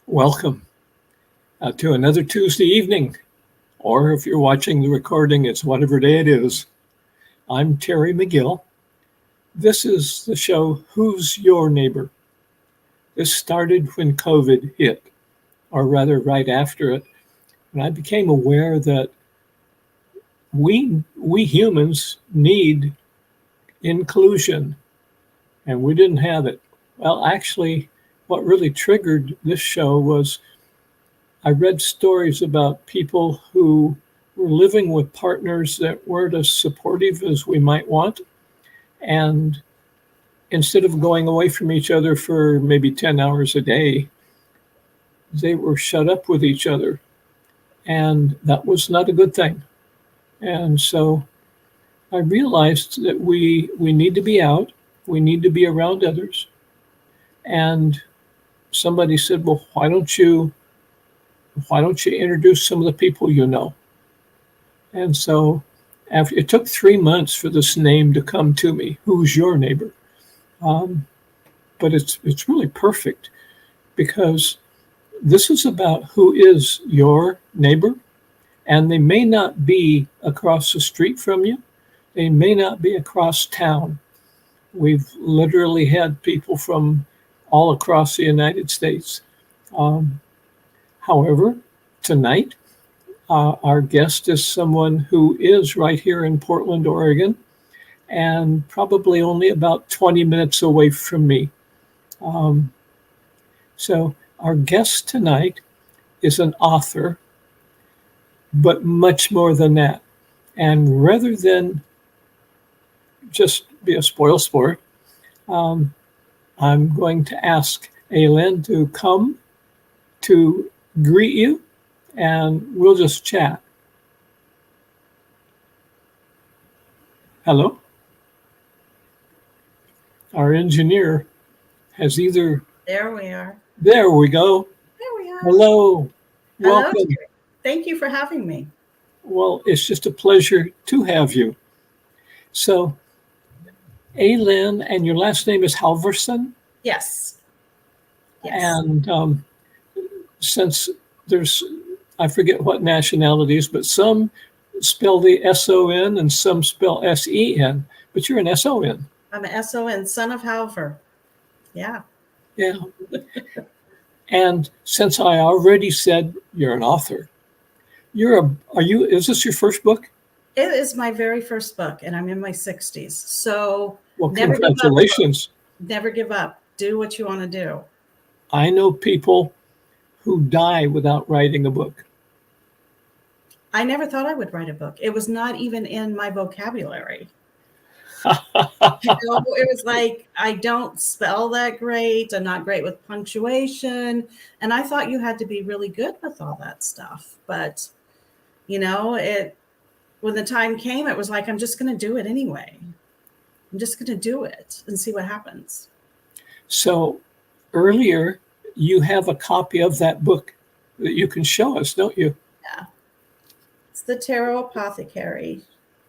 Welcome to another Tuesday evening, or if you're watching the recording, it's whatever day it is. I'm Terry McGill. This is the show, Who's Your Neighbor? This started when COVID hit, or rather right after it, and I became aware that we humans need inclusion, and we didn't have it. Well, actually, what really triggered this show was I read stories about people who were living with partners that weren't as supportive as we might want. And instead of going away from each other for maybe 10 hours a day, they were shut up with each other. And that was not a good thing. And so I realized that we need to be out, we need to be around others. And somebody said, well, why don't you introduce some of the people you know? And so after it took 3 months for this name to come to me, Who's Your Neighbor? But it's really perfect because this is about who is your neighbor, and they may not be across the street from you. They may not be across town. We've literally had people from all across the United States. However, tonight, our guest is someone who is right here in Portland, Oregon, and probably only about 20 minutes away from me. So our guest tonight is an author, but much more than that. And rather than just be a spoil sport, I'm going to ask Aylin to come to greet you, and we'll just chat. Hello? Our engineer has either... There we are. There we go. There we are. Hello. Hello. Welcome. Thank you for having me. Well, it's just a pleasure to have you. So, Aylin, and your last name is Halverson? Yes. And since there's, I forget what nationalities, but some spell the S-O-N and some spell S-E-N, but you're an S-O-N. I'm an S-O-N, son of Halver. Yeah. Yeah. And since I already said you're an author, is this your first book? It is my very first book, and I'm in my 60s. So Well, never congratulations. Never give up. Do what you want to do. I know people who die without writing a book. I never thought I would write a book. It was not even in my vocabulary. It was like, I don't spell that great. I'm not great with punctuation. And I thought you had to be really good with all that stuff. But, when the time came, it was like, I'm just going to do it anyway. I'm just going to do it and see what happens. So earlier, you have a copy of that book that you can show us, don't you? Yeah. It's the Tarot Apothecary.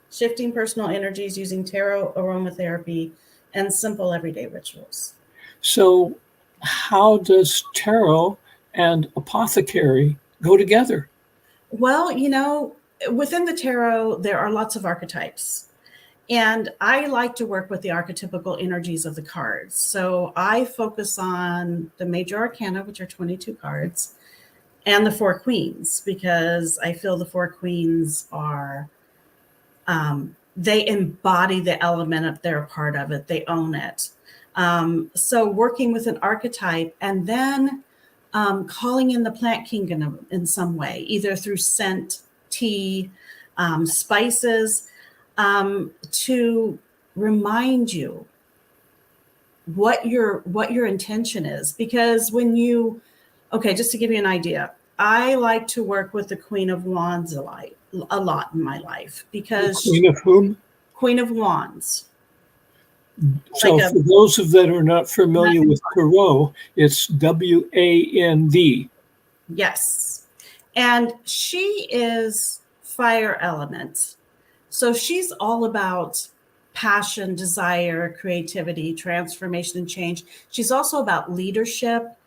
Shifting personal energies using tarot, aromatherapy, and simple everyday rituals. So how does tarot and apothecary go together? Well, within the tarot, there are lots of archetypes. And I like to work with the archetypical energies of the cards. So I focus on the major arcana, which are 22 cards, and the 4 queens, because I feel the 4 queens are... they embody the element of they're a part of it. They own it. So working with an archetype and then calling in the plant kingdom in some way, either through scent, tea, spices, to remind you what your intention is. Because just to give you an idea, I like to work with the Queen of Wands a lot in my life, because The Queen of whom? Queen of Wands. So for those of that are not familiar with tarot, it's W-A-N-D. Yes. And she is fire element. So she's all about passion, desire, creativity, transformation, and change. She's also about leadership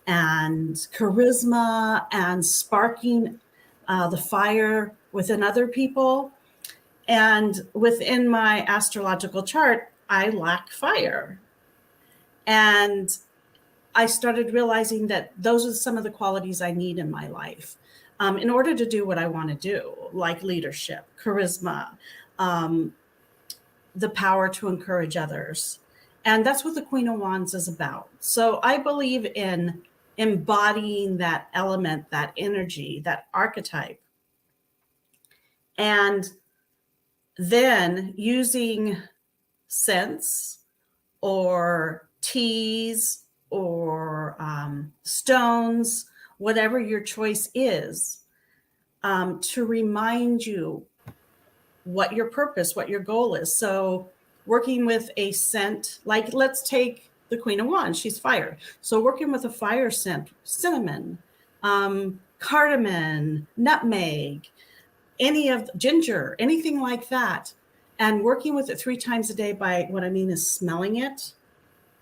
and charisma and sparking the fire within other people. And within my astrological chart, I lack fire. And I started realizing that those are some of the qualities I need in my life in order to do what I want to do, like leadership, charisma, the power to encourage others. And that's what the Queen of Wands is about. So I believe in embodying that element, that energy, that archetype, and then using scents or teas or stones, whatever your choice is, to remind you what your purpose, what your goal is. So working with a scent, like let's take the Queen of Wands, she's fire. So working with a fire scent, cinnamon, cardamom, nutmeg, any of ginger, anything like that. And working with it 3 times a day, by what I mean is smelling it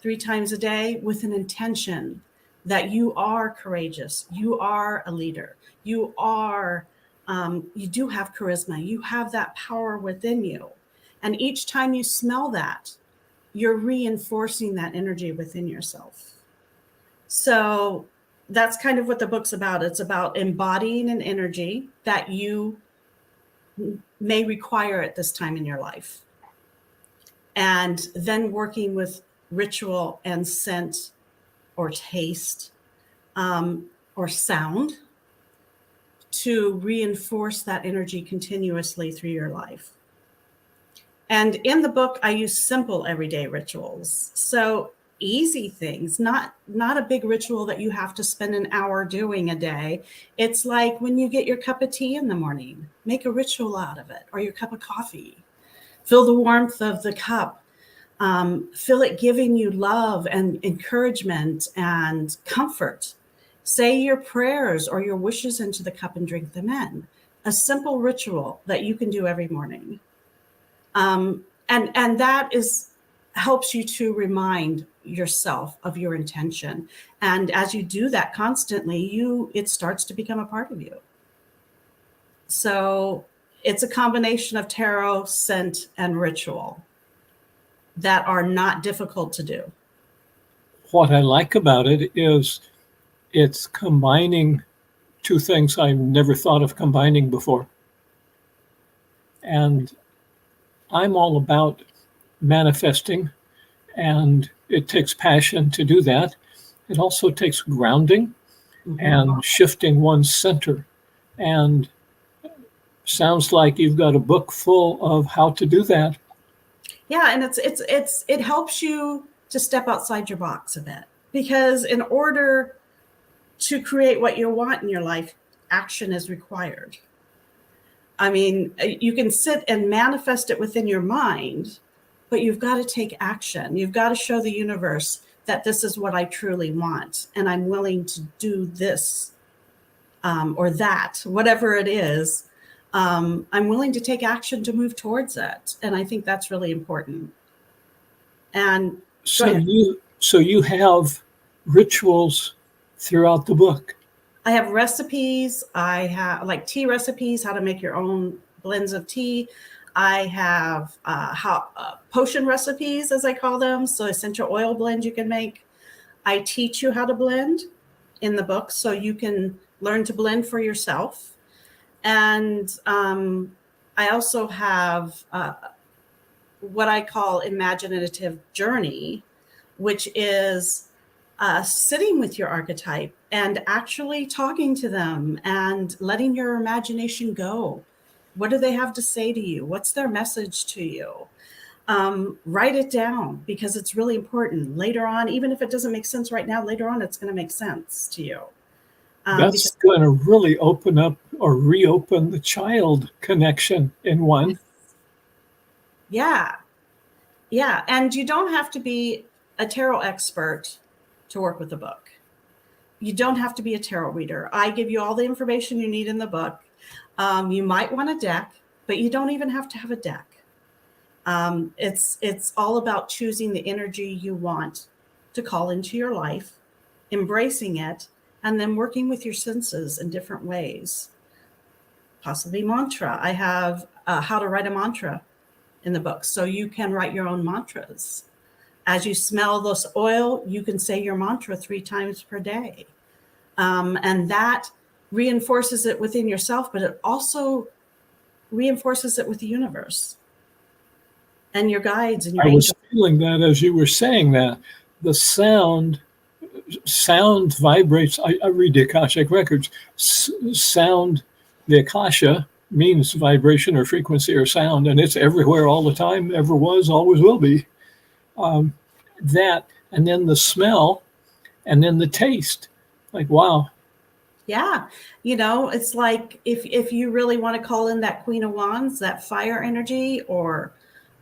3 times a day with an intention that you are courageous, you are a leader, you are, you do have charisma, you have that power within you. And each time you smell that, you're reinforcing that energy within yourself. So that's kind of what the book's about. It's about embodying an energy that you may require at this time in your life. And then working with ritual and scent or taste or sound to reinforce that energy continuously through your life. And in the book, I use simple everyday rituals. So easy things, not a big ritual that you have to spend an hour doing a day. It's like when you get your cup of tea in the morning, make a ritual out of it, or your cup of coffee. Feel the warmth of the cup. Feel it giving you love and encouragement and comfort. Say your prayers or your wishes into the cup and drink them in. A simple ritual that you can do every morning. And that helps you to remind yourself of your intention. And as you do that constantly, it starts to become a part of you. So it's a combination of tarot, scent, and ritual that are not difficult to do. What I like about it is it's combining 2 things I never thought of combining before. And I'm all about manifesting, and it takes passion to do that. It also takes grounding and shifting one's center. And sounds like you've got a book full of how to do that. Yeah, and it helps you to step outside your box a bit, because in order to create what you want in your life, action is required. I mean, you can sit and manifest it within your mind, but you've got to take action. You've got to show the universe that this is what I truly want, and I'm willing to do this or that, whatever it is. I'm willing to take action to move towards it. And I think that's really important. And so you have rituals throughout the book. I have recipes. I have like tea recipes, how to make your own blends of tea. I have potion recipes, as I call them. So essential oil blend you can make. I teach you how to blend in the book so you can learn to blend for yourself. And I also have what I call imaginative journey, which is sitting with your archetype and actually talking to them and letting your imagination go. What do they have to say to you? What's their message to you? Write it down, because it's really important. Later on, even if it doesn't make sense right now, later on, it's going to make sense to you. That's going to really open up or reopen the child connection in one. Yeah. Yeah. And you don't have to be a tarot expert to work with the book. You don't have to be a tarot reader. I give you all the information you need in the book. You might want a deck, but you don't even have to have a deck. It's all about choosing the energy you want to call into your life embracing it, and then working with your senses in different ways. Possibly mantra. I have how to write a mantra in the book, so you can write your own mantras. As you smell this oil, you can say your mantra 3 times per day. And that reinforces it within yourself, but it also reinforces it with the universe and your guides and your I was angels. feeling that as you were saying that. The sound vibrates. I read the Akashic records. Sound, the Akasha means vibration or frequency or sound, and it's everywhere all the time, ever was, always will be. That, and then the smell, and then the taste. Like, wow. Yeah. It's like if you really want to call in that Queen of Wands, that fire energy, or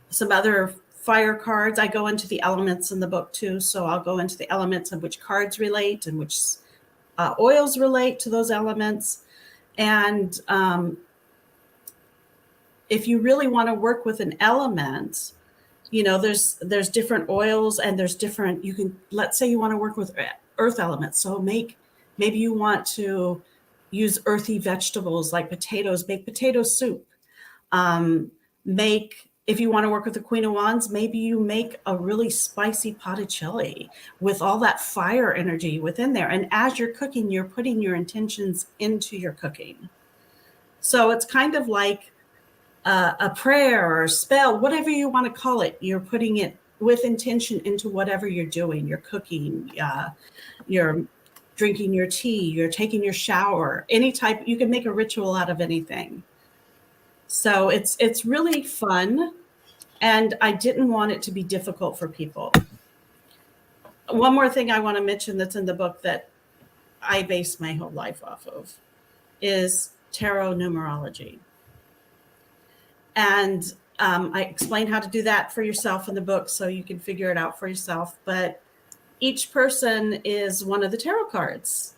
some other fire cards, I go into the elements in the book too. So I'll go into the elements of which cards relate and which oils relate to those elements. And if you really want to work with an element, there's different oils, and there's different, let's say you want to work with earth elements. So maybe you want to use earthy vegetables like potatoes, make potato soup. If you want to work with the Queen of Wands, maybe you make a really spicy pot of chili with all that fire energy within there. And as you're cooking, you're putting your intentions into your cooking. So it's kind of like a prayer or a spell, whatever you want to call it. You're putting it with intention into whatever you're doing. You're cooking, you're drinking your tea, you're taking your shower, any type. You can make a ritual out of anything. So it's really fun, and I didn't want it to be difficult for people. One more thing I want to mention that's in the book that I base my whole life off of is tarot numerology. And I explain how to do that for yourself in the book, so you can figure it out for yourself. But each person is one of the tarot cards,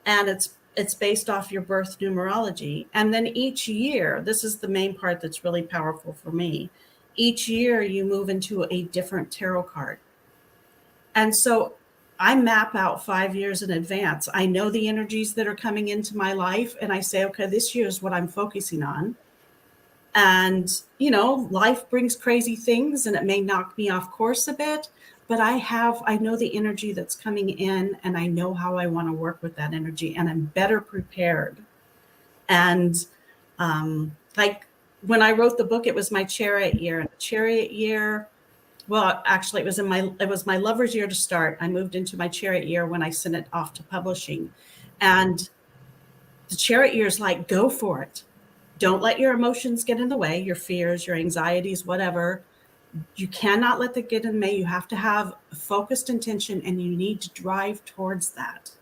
and it's based off your birth numerology. And then each year, this is the main part that's really powerful for me. Each year you move into a different tarot card. And so I map out 5 years in advance. I know the energies that are coming into my life, and I say, okay, this year is what I'm focusing on. And, life brings crazy things, and it may knock me off course a bit, but I know the energy that's coming in, and I know how I want to work with that energy, and I'm better prepared. And like when I wrote the book, it was my chariot year. And the chariot year, well, actually, it was my lover's year to start. I moved into my chariot year when I sent it off to publishing. And the chariot year is like, go for it. Don't let your emotions get in the way, your fears, your anxieties, whatever. You cannot let that get in the way. You have to have focused intention, and you need to drive towards that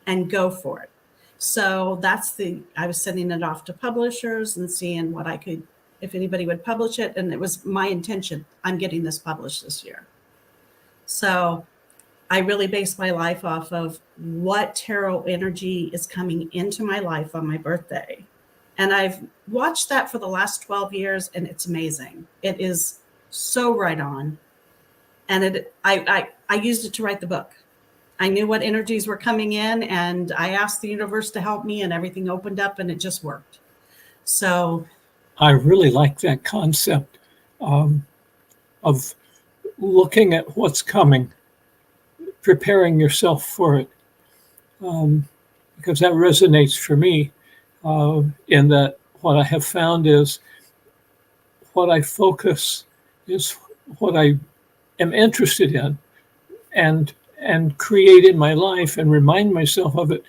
and go for it. So I was sending it off to publishers and seeing if anybody would publish it. And it was my intention. I'm getting this published this year. So I really base my life off of what tarot energy is coming into my life on my birthday. And I've watched that for the last 12 years, and it's amazing. It is so right on. And I used it to write the book. I knew what energies were coming in, and I asked the universe to help me, and everything opened up, and it just worked. So I really like that concept of looking at what's coming, preparing yourself for it, because that resonates for me. In that, what I have found is what I focus is what I am interested in, and create in my life and remind myself of it.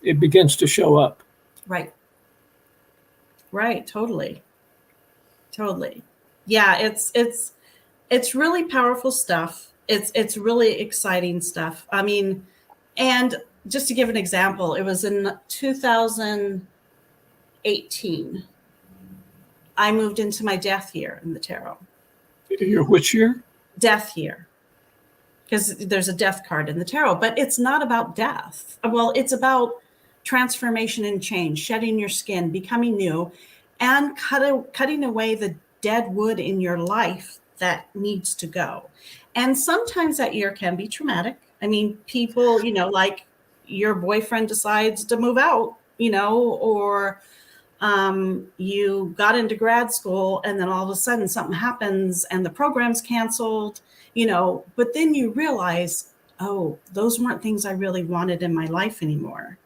It begins to show up. Right. Totally. Yeah, it's really powerful stuff. It's really exciting stuff. I mean, and just to give an example, it was in 2018. I moved into my death year in the tarot. Your which year? Death year. Because there's a death card in the tarot, but it's not about death. Well, it's about transformation and change, shedding your skin, becoming new, and cutting away the dead wood in your life that needs to go. And sometimes that year can be traumatic. I mean, people, like your boyfriend decides to move out, or you got into grad school and then all of a sudden something happens and the program's canceled, but then you realize, oh, those weren't things I really wanted in my life anymore.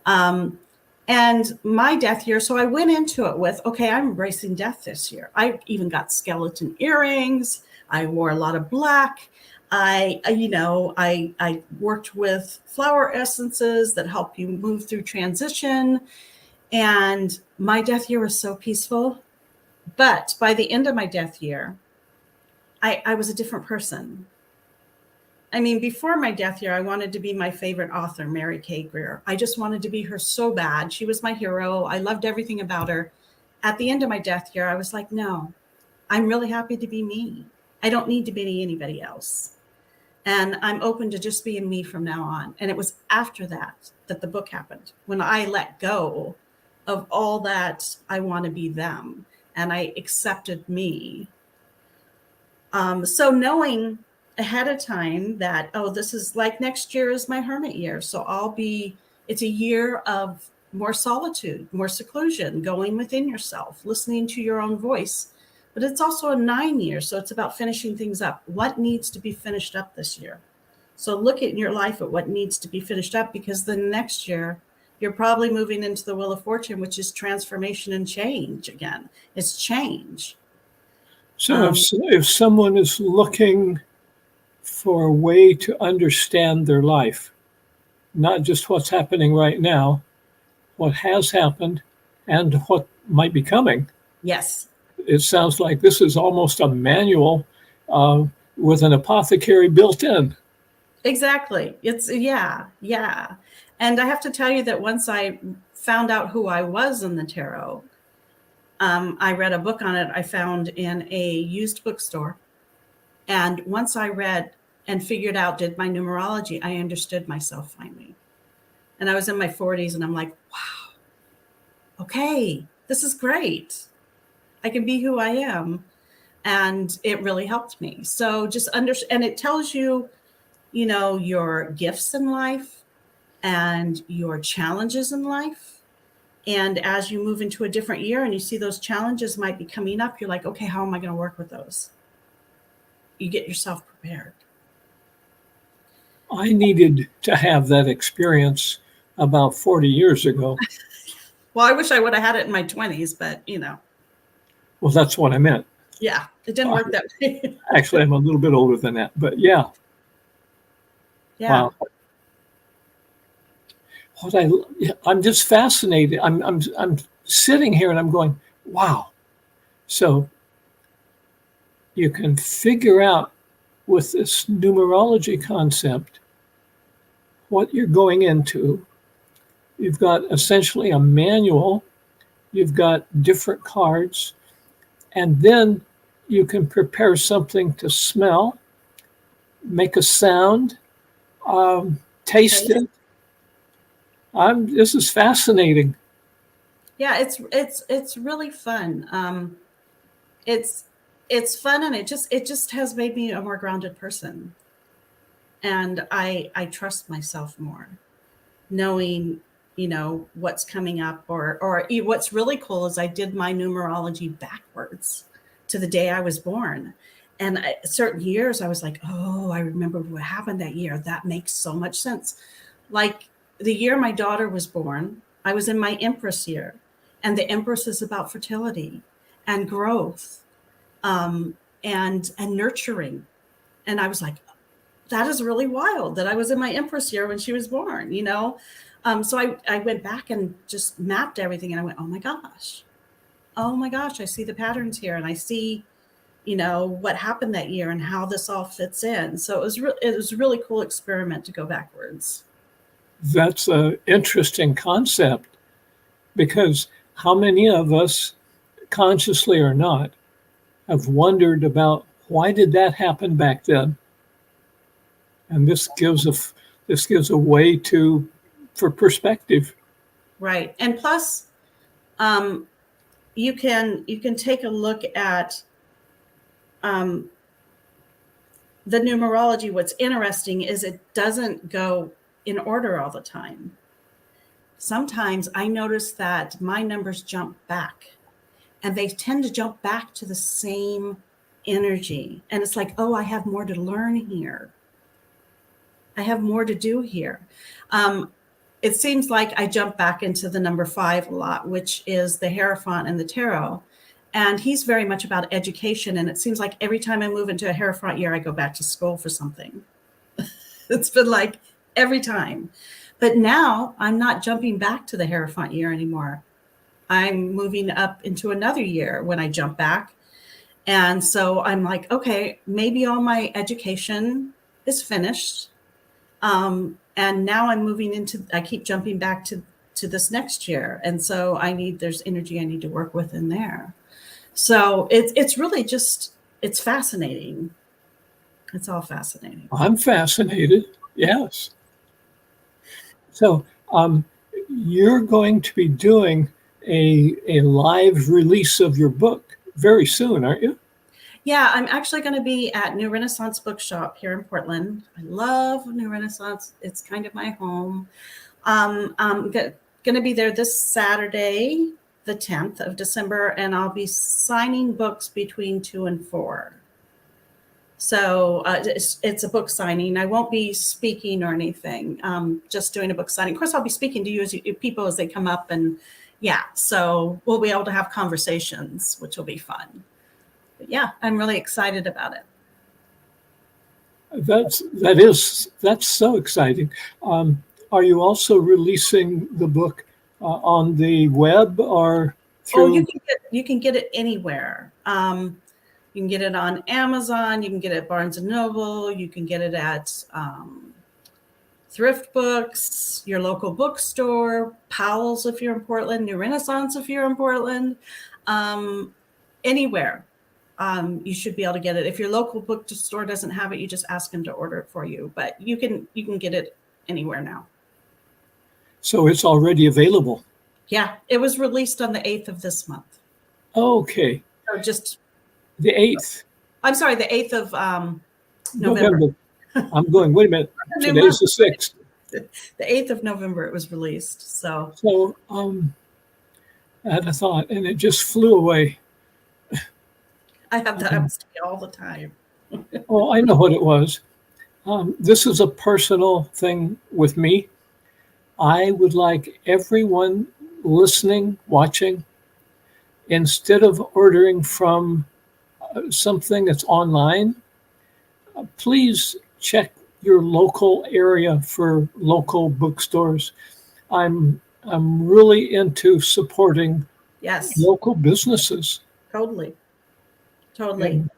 And my death year, so I went into it with, okay, I'm embracing death this year. I even got skeleton earrings. I wore a lot of black. I worked with flower essences that help you move through transition. And my death year was so peaceful. But by the end of my death year, I was a different person. I mean, before my death year, I wanted to be my favorite author, Mary K. Greer. I just wanted to be her so bad. She was my hero. I loved everything about her. At the end of my death year, I was like, no, I'm really happy to be me. I don't need to be anybody else. And I'm open to just being me from now on. And it was after that the book happened, when I let go of all that I want to be them. And I accepted me. So knowing ahead of time that, oh, this is like next year is my hermit year. So it's a year of more solitude, more seclusion, going within yourself, listening to your own voice. But it's also a 9 year. So it's about finishing things up. What needs to be finished up this year? So look at your life at what needs to be finished up, because the next year you're probably moving into the Wheel of Fortune, which is transformation and change again. It's change. So if someone is looking for a way to understand their life, not just what's happening right now, what has happened, and what might be coming. Yes. It sounds like this is almost a manual with an apothecary built in. Exactly. Yeah. And I have to tell you that once I found out who I was in the tarot, I read a book on it I found in a used bookstore. And once I read and figured out, did my numerology, I understood myself finally. And I was in my 40s and I'm like, wow, okay, this is great. I can be who I am. And it really helped me. So just and it tells you, your gifts in life and your challenges in life. And as you move into a different year and you see those challenges might be coming up, you're like, okay, how am I going to work with those? You get yourself prepared. I needed to have that experience about 40 years ago. Well, I wish I would have had it in my 20s, but Well, that's what I meant. Yeah, it didn't work that way. Actually, I'm a little bit older than that, but yeah. Yeah. Wow. I'm just fascinated. I'm sitting here and I'm going, wow. So you can figure out with this numerology concept what you're going into. You've got essentially a manual. You've got different cards, and then you can prepare something to smell, make a sound, taste it. This is fascinating. Yeah, it's really fun. It's fun, and it just has made me a more grounded person. And I trust myself more, knowing, what's coming up, or what's really cool is I did my numerology backwards to the day I was born. And certain years I was like, oh, I remember what happened that year. That makes so much sense. Like the year my daughter was born, I was in my Empress year, and the Empress is about fertility and growth, and nurturing. And I was like, that is really wild that I was in my Empress year when she was born, So I went back and just mapped everything, and I went, oh my gosh, I see the patterns here, and I see, what happened that year and how this all fits in. So it was a really cool experiment to go backwards. That's an interesting concept, because how many of us, consciously or not, have wondered about why did that happen back then? And this gives a way for perspective. Right. And plus, you can take a look at the numerology. What's interesting is it doesn't go in order all the time. Sometimes I notice that my numbers jump back, and they tend to jump back to the same energy. And it's like, oh, I have more to learn here. I have more to do here. It seems like I jump back into the number 5 a lot, which is the Hierophant and the Tarot. And he's very much about education. And it seems like every time I move into a Hierophant year, I go back to school for something. It's been like every time. But now I'm not jumping back to the Hierophant year anymore. I'm moving up into another year when I jump back. And so I'm like, okay, maybe all my education is finished. And now I'm moving into, I keep jumping back to this next year. And so there's energy I need to work with in there. So it's really just, it's fascinating. It's all fascinating. I'm fascinated. Yes. So you're going to be doing a live release of your book very soon, aren't you? Yeah, I'm actually going to be at New Renaissance Bookshop here in Portland. I love New Renaissance. It's kind of my home. I'm going to be there this Saturday, the 10th of December, and I'll be signing books between 2 and 4. So it's a book signing. I won't be speaking or anything, just doing a book signing. Of course, I'll be speaking to you as people as they come up, and yeah, so we'll be able to have conversations, which will be fun. But yeah, I'm really excited about it. That's so exciting. Are you also releasing the book on the web or through? Oh, you can get it anywhere. You can get it on Amazon. You can get it at Barnes and Noble. You can get it at Thrift Books, your local bookstore, Powell's if you're in Portland, New Renaissance if you're in Portland, anywhere. You should be able to get it. If your local bookstore doesn't have it, you just ask them to order it for you. But you can get it anywhere now. So it's already available. Yeah, it was released on the 8th of this month. Okay. So just the 8th. I'm sorry, the 8th of November. I'm going, wait a minute. Today's the 6th. The 8th of November it was released. So I had a thought and it just flew away. I have that happens to me all the time. Oh, I know what it was. This is a personal thing with me. I would like everyone listening, watching, instead of ordering from something that's online, please check your local area for local bookstores. I'm really into supporting local businesses. Totally. And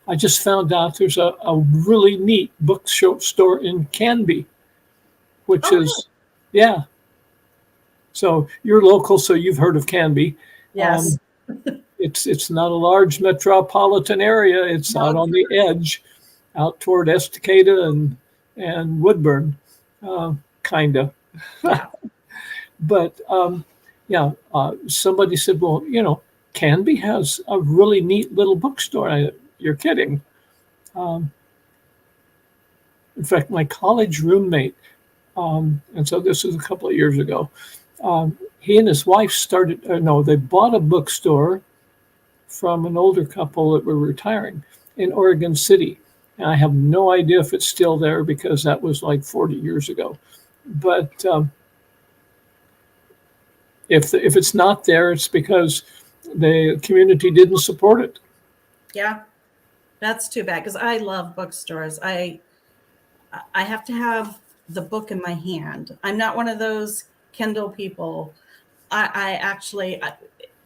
I just found out there's a really neat bookstore in Canby, which is, yeah. So you're local, so you've heard of Canby. Yes. It's not a large metropolitan area. It's out on the edge, out toward Estacada and Woodburn, kind of. But somebody said, well, Canby has a really neat little bookstore. You're kidding. In fact, my college roommate, and so this was a couple of years ago, he and his wife they bought a bookstore from an older couple that were retiring in Oregon City. And I have no idea if it's still there because that was like 40 years ago. But if it's not there, it's because the community didn't support it. Yeah, that's too bad because I love bookstores. I have to have the book in my hand. I'm not one of those Kindle people. I actually,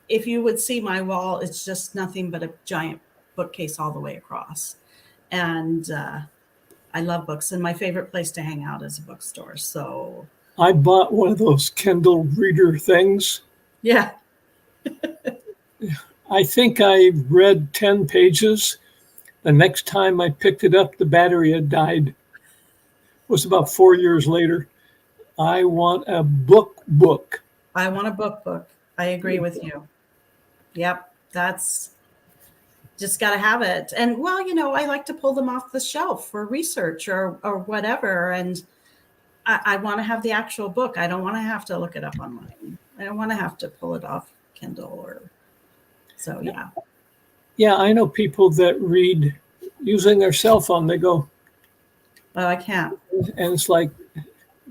if you would see my wall, it's just nothing but a giant bookcase all the way across. And I love books, and my favorite place to hang out is a bookstore. So I bought one of those Kindle reader things. Yeah. I think I read 10 pages. The next time I picked it up, the battery had died. It was about 4 years later. I want a book. I want a book. I agree with you. Yep. That's just got to have it. And well, I like to pull them off the shelf for research or whatever. And I want to have the actual book. I don't want to have to look it up online. I don't want to have to pull it off Kindle or so. Yeah. Yeah, I know people that read using their cell phone. They go, Well, I can't. and it's like,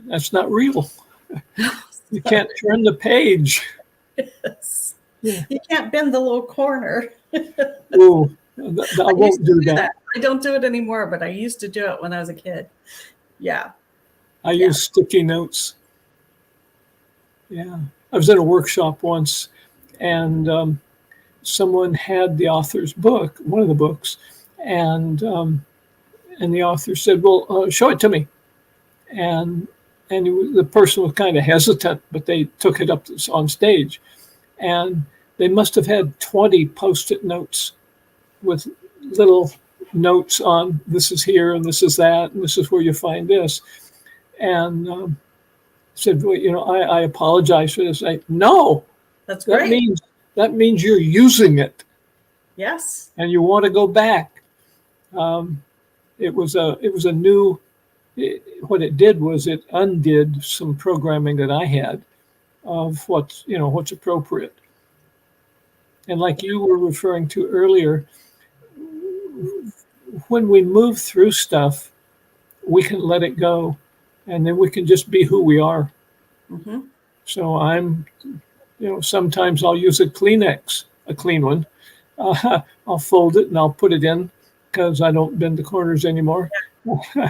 that's not real. You can't turn the page. Yes. Yeah. You can't bend the little corner. Ooh, I won't do that. I don't do it anymore, but I used to do it when I was a kid. Yeah. I use sticky notes. Yeah. I was at a workshop once, and someone had the author's book, one of the books, and the author said, "Well, show it to me." And the person was kind of hesitant, but they took it up on stage, and they must have had 20 post-it notes with little notes on, this is here and this is that and this is where you find this. And said, well, I apologize for this. No, that's great. That means you're using it. Yes. And you want to go back. It was a new. What it did was it undid some programming that I had of what's appropriate. And like you were referring to earlier, when we move through stuff, we can let it go, and then we can just be who we are. Mm-hmm. So I'm, sometimes I'll use a Kleenex, a clean one. I'll fold it and I'll put it in because I don't bend the corners anymore.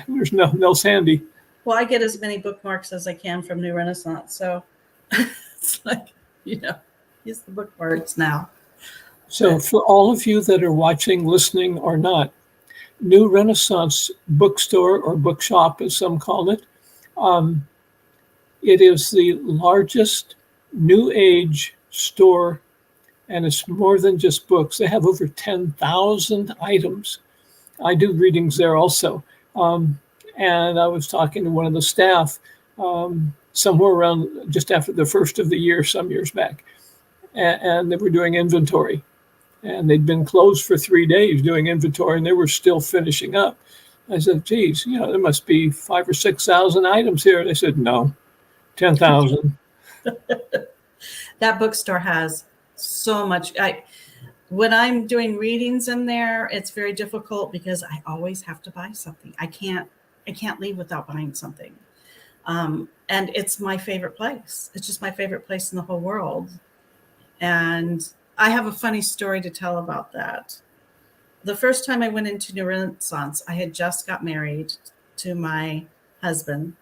There's nothing else handy. Well, I get as many bookmarks as I can from New Renaissance. So it's like, use the bookmarks now. So for all of you that are watching, listening, or not, New Renaissance Bookstore or Bookshop, as some call it, it is the largest New Age store, and it's more than just books. They have over 10,000 items. I do readings there also. And I was talking to one of the staff somewhere around just after the first of the year, some years back, and they were doing inventory. And they'd been closed for 3 days doing inventory, and they were still finishing up. I said, geez, there must be 5,000 or 6,000 items here. They said, no, 10,000. That bookstore has so much. When I'm doing readings in there, it's very difficult because I always have to buy something. I can't leave without buying something. And it's my favorite place. It's just my favorite place in the whole world. And I have a funny story to tell about that. The first time I went into New Renaissance, I had just got married to my husband.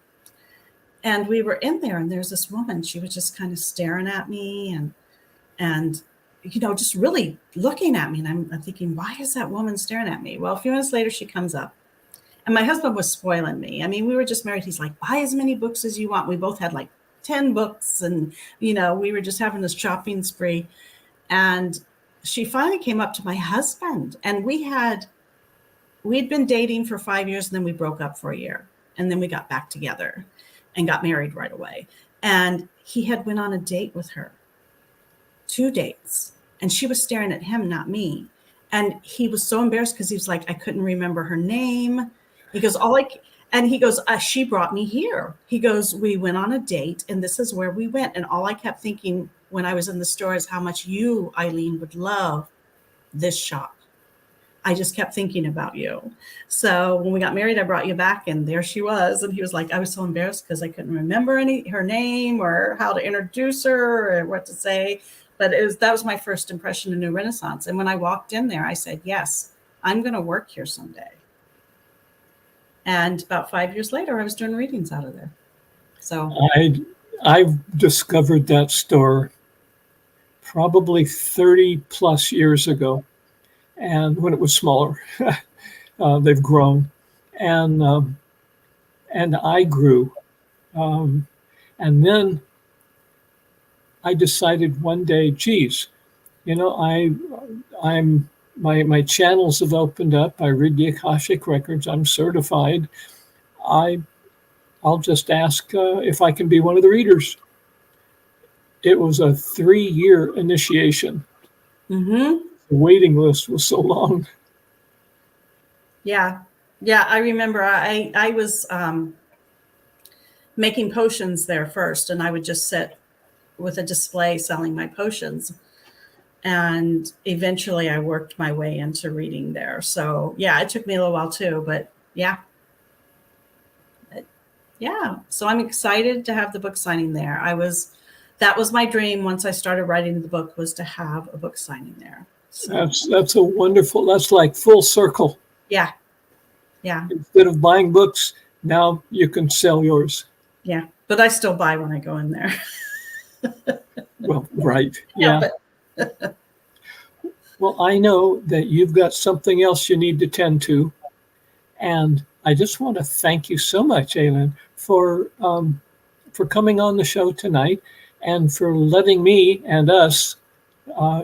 And we were in there, and there's this woman. She was just kind of staring at me and just really looking at me. And I'm thinking, why is that woman staring at me? Well, a few minutes later, she comes up. And my husband was spoiling me. I mean, we were just married. He's like, buy as many books as you want. We both had like 10 books. And, we were just having this shopping spree. And she finally came up to my husband. And we'd been dating for 5 years. And then we broke up for a year. And then we got back together and got married right away. And he had went on a date with her. 2 dates, and she was staring at him, not me. And he was so embarrassed because he was like, I couldn't remember her name. He goes, she brought me here. He goes, we went on a date, and this is where we went. And all I kept thinking when I was in the store is how much you, Eileen, would love this shop. I just kept thinking about you. So when we got married, I brought you back, and there she was. And he was like, I was so embarrassed because I couldn't remember her name or how to introduce her or what to say. But that was my first impression of New Renaissance. And when I walked in there, I said, yes, I'm going to work here someday. And about 5 years later, I was doing readings out of there. So I've discovered that store probably 30 plus years ago. And when it was smaller, they've grown. And I grew. And then I decided one day, geez, my channels have opened up. I read the Akashic Records. I'm certified. I'll just ask if I can be one of the readers. It was a 3-year initiation. Mm-hmm. The waiting list was so long. Yeah. I remember I was making potions there first, and I would just sit with a display selling my potions. And eventually I worked my way into reading there. So yeah, it took me a little while too, but yeah. So I'm excited to have the book signing there. That was my dream once I started writing the book, was to have a book signing there. So, That's a wonderful, that's like full circle. yeah. Instead of buying books, now you can sell yours. Yeah. But I still buy when I go in there. Well, right. Yeah. Well, I know that you've got something else you need to tend to. And I just want to thank you so much, Aylin, for coming on the show tonight and for letting me and us,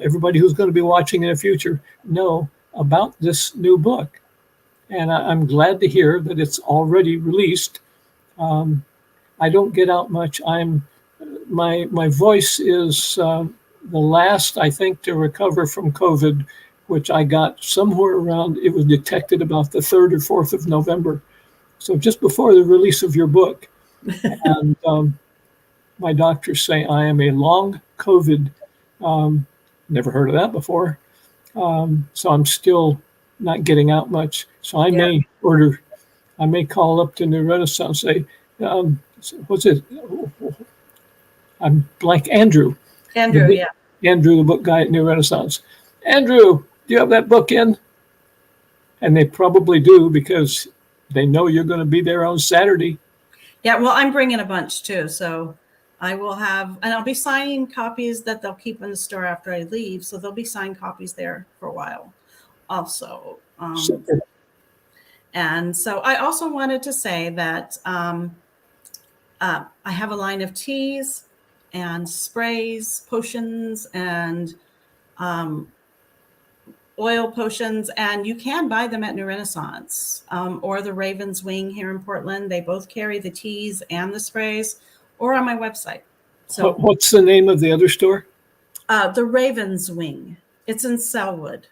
everybody who's going to be watching in the future, know about this new book. And I'm glad to hear that it's already released. I don't get out much. My voice is the last, I think, to recover from COVID, which I got somewhere around, it was detected about the 3rd or 4th of November. So just before the release of your book. And my doctors say I am a long COVID. Never heard of that before. So I'm still not getting out much. So I may call up to New Renaissance, say, what's it? I'm blank, Andrew. Andrew, Andrew, the book guy at New Renaissance. Andrew, do you have that book in? And they probably do, because they know you're going to be there on Saturday. Yeah, well, I'm bringing a bunch too. So I will have, and I'll be signing copies that they'll keep in the store after I leave. So there'll be signed copies there for a while also. And so I also wanted to say that I have a line of teas and sprays, potions, and oil potions, and you can buy them at New Renaissance or the Raven's Wing here in Portland. They both carry the teas and the sprays, or on my website. So what's the name of the other store? The Raven's Wing. It's in Selwood.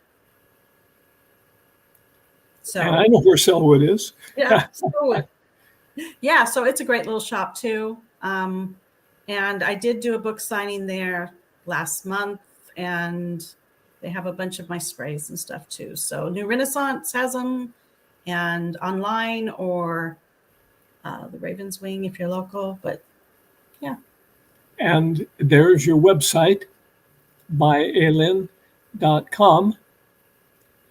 So And I know where Selwood is. yeah, Selwood. Yeah, so it's a great little shop too. And I did do a book signing there last month, and they have a bunch of my sprays and stuff too. So New Renaissance has them, and online, or the Raven's Wing if you're local. But yeah. And there's your website, byaylin.com,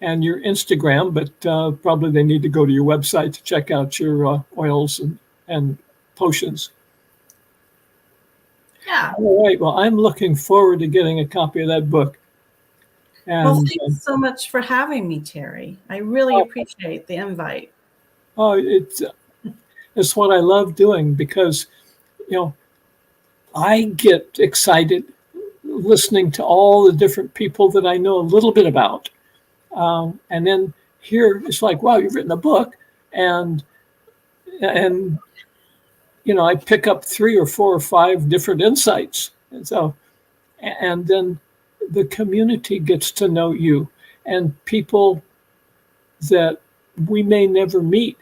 and your Instagram, but probably they need to go to your website to check out your oils and potions. Yeah. All right. Well, I'm looking forward to getting a copy of that book. And, Well, thanks so much for having me, Terry. I really appreciate the invite. It's what I love doing, because, I get excited listening to all the different people that I know a little bit about. And then here it's like, wow, you've written a book, and I pick up 3 or 4 or 5 different insights. And then the community gets to know you, and people that we may never meet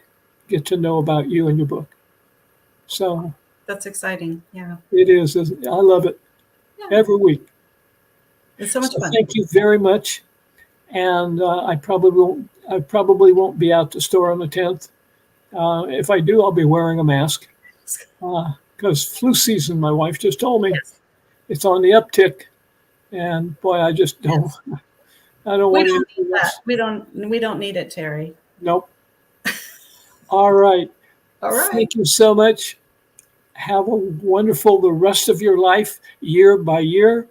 get to know about you and your book. So That's exciting. Yeah. it is. I love it every week. It's so much fun. Thank you very much. And I probably won't be out the store on the 10th. If I do, I'll be wearing a mask, because flu season, my wife just told me, it's on the uptick. And boy, I just don't. Yes. I don't We want don't to. need that. We don't need it, Terry. Nope. All right. All right. Thank you so much. Have a wonderful the rest of your life, year by year.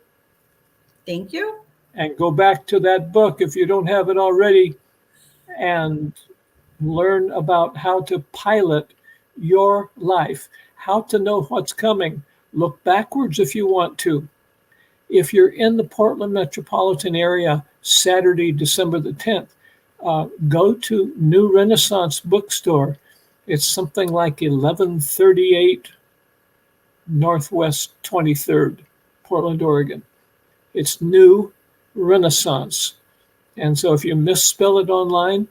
Thank you. And go back to that book if you don't have it already, and learn about how to pilot your life, how to know what's coming. Look backwards if you want to. If you're in the Portland metropolitan area, Saturday, December the 10th, go to New Renaissance Bookstore. It's something like 1138 Northwest 23rd, Portland, Oregon. It's New Renaissance. And so if you misspell it online,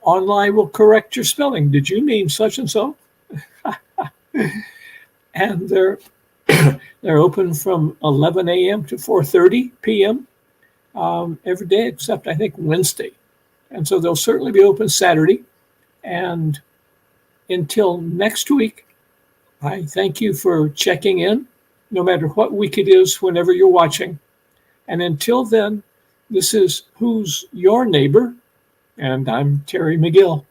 online will correct your spelling. Did you mean such and so? And they're they're open from 11 a.m. to 4:30 p.m. Every day except I think Wednesday. And so they'll certainly be open Saturday. And until next week, I thank you for checking in, no matter what week it is, whenever you're watching. And until then, this is Who's Your Neighbor? And I'm Terry McGill.